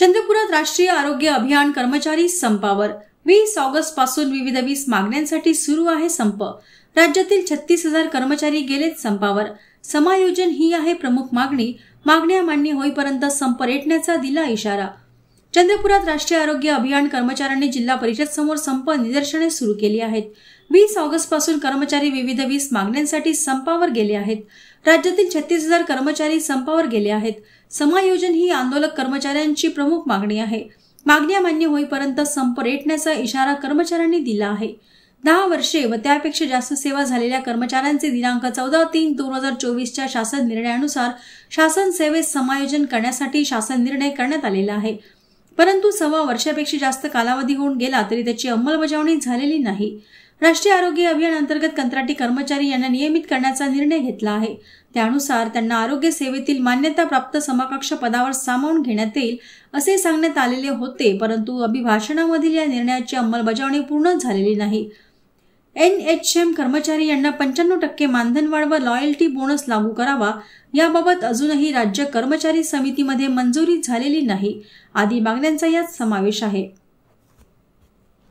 चंद्रपुरात राष्ट्रीय आरोग्य अभियान कर्मचारी संपावर 20 ऑगस्ट पासून विविध 20 मागण्यांसाठी सुरू आहे संप। राज्यातील 36,000 कर्मचारी गेलेत संपावर। समायोजन ही आहे प्रमुख मागणी। मागण्या मान्य होईपर्यंत संप रेटण्याचा दिला इशारा। चंद्रपुरात राष्ट्रीय आरोग्य अभियान कर्मचाऱ्यांनी जिल्हा परिषद समोर संप निदर्शने सुरू केली आहेत। 20 ऑगस्ट पासून कर्मचारी विविध 20 मागण्यांसाठी संपावर गेले आहेत। राज्यातील 36,000 कर्मचारी संपावर गेले आहेत। समायोजन ही आंदोलक कर्मचाऱ्यांची प्रमुख मागणी आहे। मागण्या मान्य होईपर्यंत संप रेटण्याचा इशारा कर्मचाऱ्यांनी दिला आहे। 10 वर्षे व त्यापेक्षा जास्त सेवा झालेल्या कर्मचाऱ्यांचे दिनांक 14/3/2024 च्या शासन निर्णयानुसार शासन सेवेत समायोजन करण्यासाठी शासन निर्णय करण्यात आलेला आहे। परंतु 1.25 वर्षापेक्षा जास्त कालावधी होऊन गेला तरी त्याची अंमलबजावणी झालेली नाही। राष्ट्रीय आरोग्य अभियान अंतर्गत कंत्राटी कर्मचारी यांना नियमित करण्याचा निर्णय घेतला आहे। त्यानुसार त्यांना आरोग्य सेवेतील मान्यता प्राप्त समकक्ष पदावर सामावून घेण्यात येईल असे सांगण्यात आलेले होते, परंतु अभिभाषणामधील या निर्णयाची अंमलबजावणी पूर्ण झालेली नाही। NHM कर्मचारी यांना 95% मानधनवाढ व लॉयल्टी बोनस लागू करावा याबाबत अजूनही राज्य कर्मचारी समितीमध्ये मंजुरी झालेली नाही। आदी मागण्यांचा यात समावेश आहे।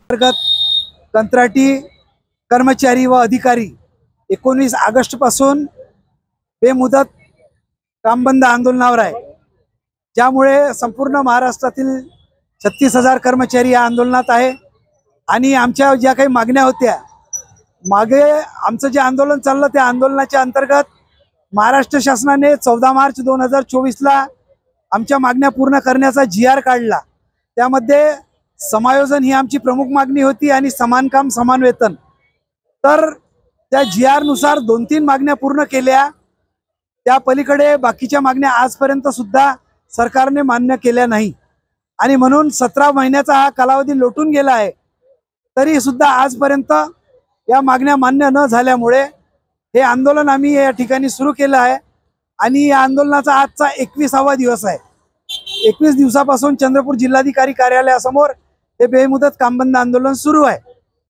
कंत्राटी कर्मचारी व अधिकारी 19 ऑगस्ट पासून बेमुदत कामबंद आंदोलनावर आहे, ज्यामुळे संपूर्ण महाराष्ट्रातील 36,000 कर्मचारी या आंदोलनात आहे। आणि आमच्या ज्या काही मागण्या होत्या, मागे आमचं जे आंदोलन चाललं त्या आंदोलनाच्या अंतर्गत महाराष्ट्र शासनाने 14 मार्च 2024 ला आमच्या मागण्या पूर्ण करण्याचा GR काढला। त्यामध्ये समायोजन ही आमची प्रमुख मागणी होती आणि समान काम समान वेतन। तर त्या GR नुसार 2-3 मागण्या पूर्ण केल्या। त्या पलीकडे बाकीच्या मागण्या आजपर्यंत सुद्धा सरकारने मान्य केल्या नाही आणि म्हणून 17 महिन्याचा हा कालावधी लोटून गेला आहे, तरी सुद्धा आजपर्यंत या मागण्या मान्य न झाल्यामुळे हे आंदोलन आम्ही या ठिकाणी सुरू केलं आहे। आणि या आंदोलनाचा आजचा 21वा दिवस आहे। 21 दिवसापासून चंद्रपूर जिल्हाधिकारी कार्यालयासमोर हे बेमुदत कामबंद आंदोलन सुरू आहे।